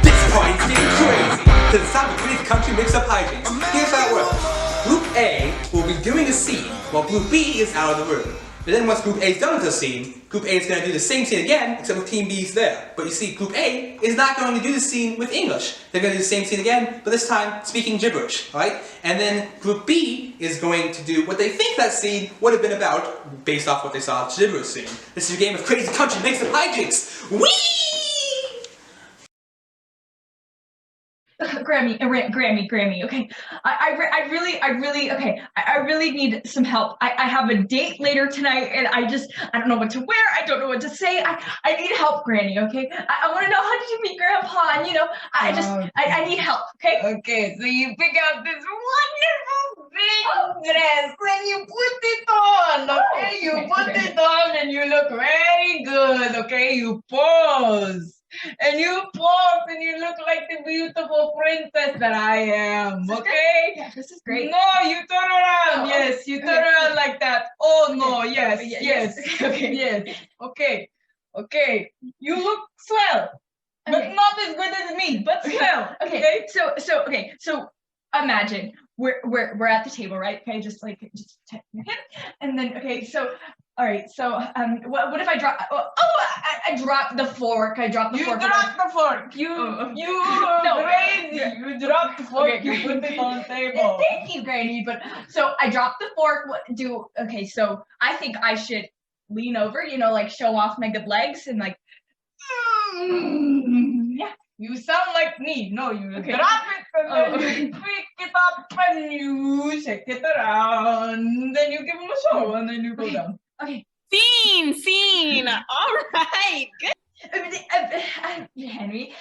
This party's getting crazy. To the sound of Great Country Mix Up Hijinx. Here's how it works. Group A will be doing a scene while Group B is out of the room. But then once Group A is done with the scene, Group A is going to do the same scene again, except with Team B is there. But you see, Group A is not going to do the scene with English. They're going to do the same scene again, but this time speaking gibberish, alright? And then Group B is going to do what they think that scene would have been about, based off what they saw at the gibberish scene. This is your game of Crazy Country Mix Up Hijinx. Whee! Grammy, okay. I really need some help. I have a date later tonight and I don't know what to wear. I don't know what to say. I need help, Granny, okay? I want to know, how did you meet Grandpa? And you know, I need help, okay? Okay, so you pick out this wonderful big dress and you put it on, okay? You put it on and you look very good, okay? You pose. And you pose and you look like the beautiful princess that I am, okay? Yeah, this is great. No, you turn around. Oh, yes, you okay. turn around like that. Oh, no, yes, Okay, yes. Okay. Yes. Okay. You look swell, but Okay. not as good as me, but swell. Okay. So imagine we're at the table, right? Okay, just take your hand, and then all right. So what if I drop? I dropped the fork. I dropped the fork. You dropped the fork. You No. crazy. You dropped the fork. Okay. You put it on the table. Thank you, Granny. But so I dropped the fork. So I think I should lean over, like show off my good legs and like. Yeah. You sound like me. No, you Okay. drop it and then you pick it up and you shake it around. Then you give them a show and then you go down. Okay. Scene. All right. Good. Henry,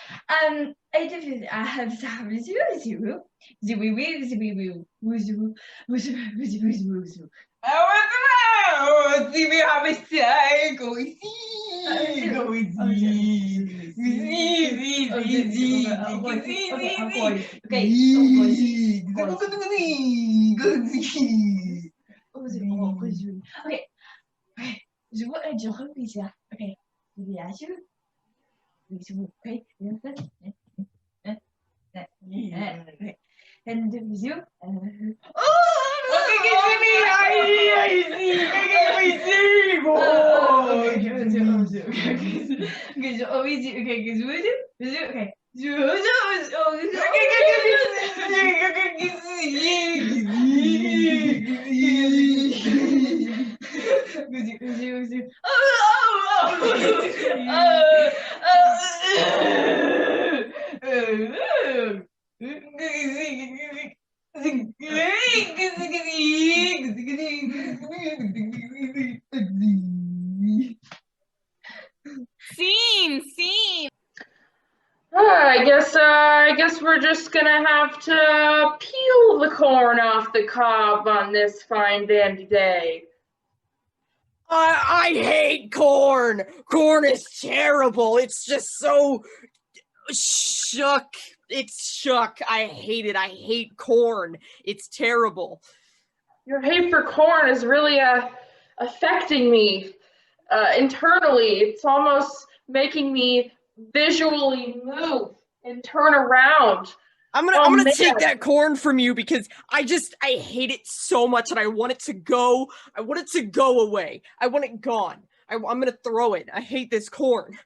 See me have a say. Go easy. Go Okay. Je reviens. Okay. And the zoo. I guess we're just gonna have to peel the corn off the cob on this fine dandy day. I hate corn. Corn is terrible. It's just so shuck. It's shuck. I hate it. I hate corn. It's terrible. Your hate for corn is really affecting me internally. It's almost making me visually move and turn around. I'm gonna take that corn from you because I hate it so much and I want it to go. I want it to go away. I want it gone. I'm gonna throw it. I hate this corn.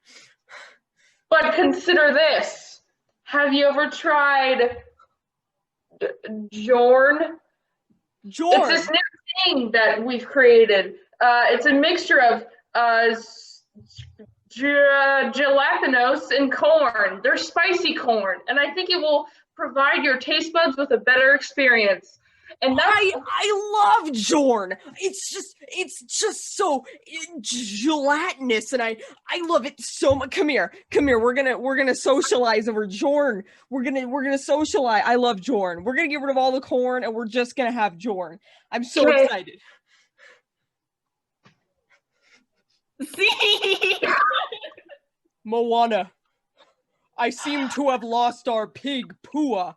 But consider this. Have you ever tried Jorn? Jorn? It's this new thing that we've created. It's a mixture of gelatinous and corn. They're spicy corn, and I think it will provide your taste buds with a better experience. And I love Jorn. It's just so gelatinous, and I love it so much. Come here. We're gonna socialize over Jorn. We're gonna socialize. I love Jorn. We're gonna get rid of all the corn, and we're just gonna have Jorn. I'm so excited. See? Moana, I seem to have lost our pig, Pua.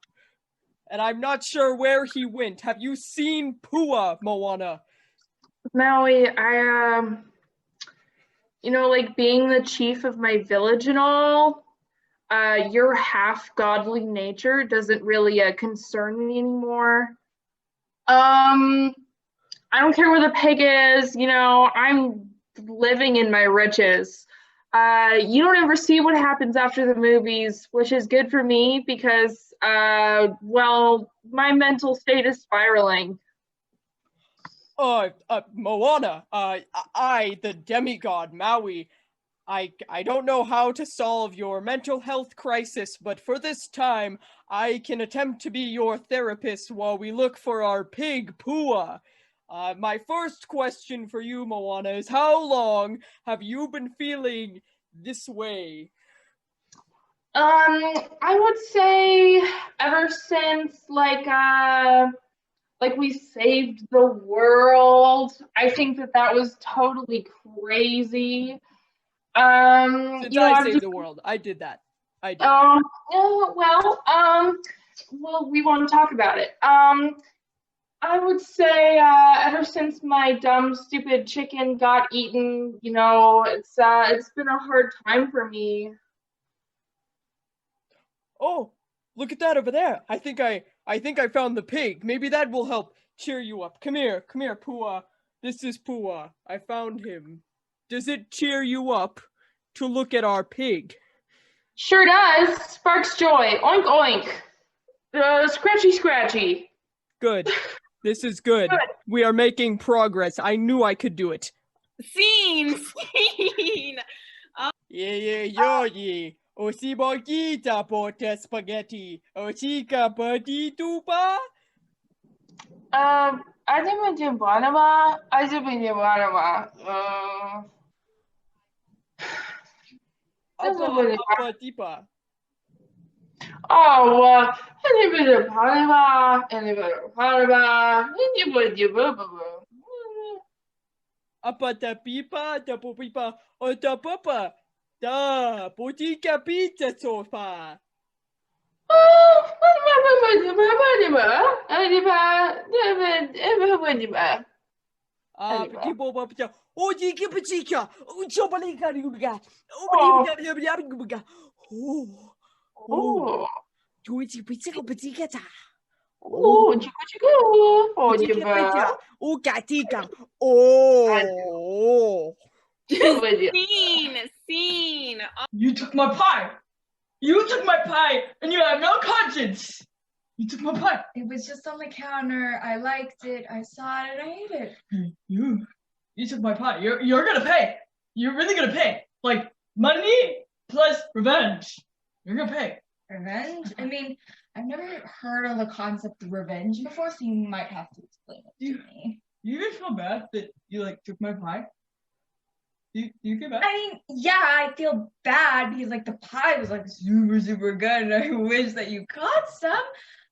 And I'm not sure where he went. Have you seen Pua, Moana? Maui, like being the chief of my village and all, your half godly nature doesn't really concern me anymore. I don't care where the pig is, I'm living in my riches. You don't ever see what happens after the movies, which is good for me because, my mental state is spiraling. Moana, I, the demigod Maui, I don't know how to solve your mental health crisis, but for this time, I can attempt to be your therapist while we look for our pig, Pua. My first question for you, Moana, is how long have you been feeling this way? I would say ever since we saved the world. I think that was totally crazy. Since I saved the world, I did that. I did. Well, we won't talk about it. I would say ever since my dumb, stupid chicken got eaten, it's been a hard time for me. Oh, look at that over there. I think I found the pig. Maybe that will help cheer you up. Come here, Pua. This is Pua. I found him. Does it cheer you up to look at our pig? Sure does. Sparks joy. Oink oink. Scratchy scratchy. Good. This is good. We are making progress. I knew I could do it. Scene. Yeah. O si bonita porta spaghetti. O chica tupa. I didn't do Panama. Apa tipa. Apa ta pipa, o ta papa. Da, botica pizza sofa. Scene. You took my pie. And you have no conscience. You took my pie. It was just on the counter. I liked it. I saw it and I ate it. You took my pie. You're gonna pay. You're really gonna pay. Like money plus revenge. You're gonna pay. Revenge? I mean, I've never heard of the concept of revenge before, so you might have to explain it to me. You even feel bad that you took my pie? You feel bad? I mean, yeah, I feel bad because like the pie was like super good, and I wish that you got some,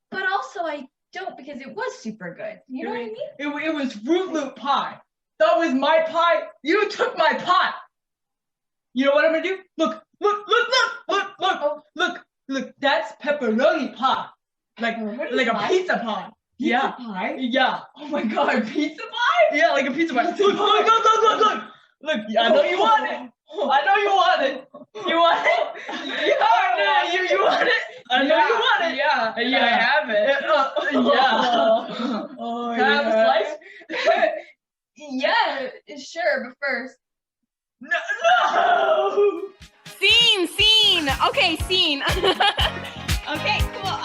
but also I don't because it was super good. You know what I mean? It was Fruit Loop pie. That was my pie. You took my pie. You know what I'm gonna do? Look. That's pepperoni pie. Like a pizza pie. Yeah. Pie? Yeah. Oh my god, pizza pie? Yeah, like a pizza pie. Look. Look, I know you want it. I know you want it. You want it? Yeah, you want it? I know you want it. Yeah, I have it. Yeah. Oh, Can I have a slice? Yeah, sure, but first. No! Scene. Okay, scene. Okay, cool.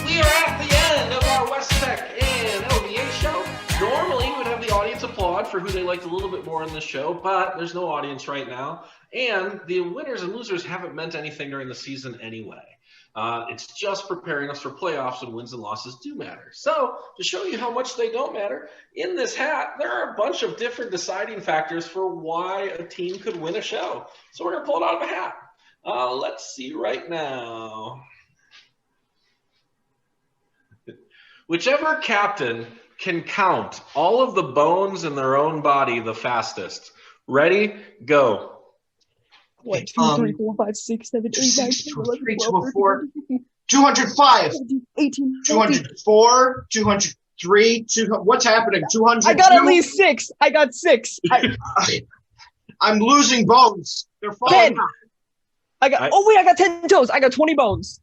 We are at the end of our West Tech and LVA show. Normally, we would have the audience applaud for who they liked a little bit more in the show, but there's no audience right now. And the winners and losers haven't meant anything during the season anyway. It's just preparing us for playoffs when wins and losses do matter. So, to show you how much they don't matter, in this hat, there are a bunch of different deciding factors for why a team could win a show. So we're going to pull it out of a hat. Let's see right now. Whichever captain can count all of the bones in their own body the fastest. Ready? Go. 1, 2, 3, 4, 5, 6, 7, 8, 9, 10, 11, 12, 13, 205. 18, 204. 203. What's happening? 200. I got at least 6. I got 6. I'm losing bones. They're falling 10. I got 10 toes. I got 20 bones.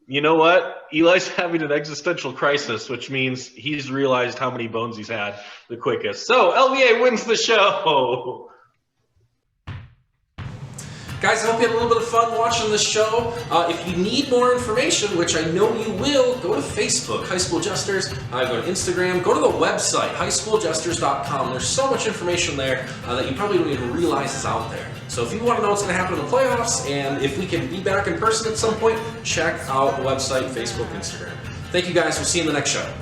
You know what? Eli's having an existential crisis, which means he's realized how many bones he's had the quickest. So LVA wins the show. Guys, I hope you had a little bit of fun watching this show. If you need more information, which I know you will, go to Facebook, High School Jesters. Go to Instagram. Go to the website, highschooljesters.com. There's so much information there that you probably don't even realize is out there. So if you want to know what's going to happen in the playoffs and if we can be back in person at some point, check out the website, Facebook, Instagram. Thank you guys. We'll see you in the next show.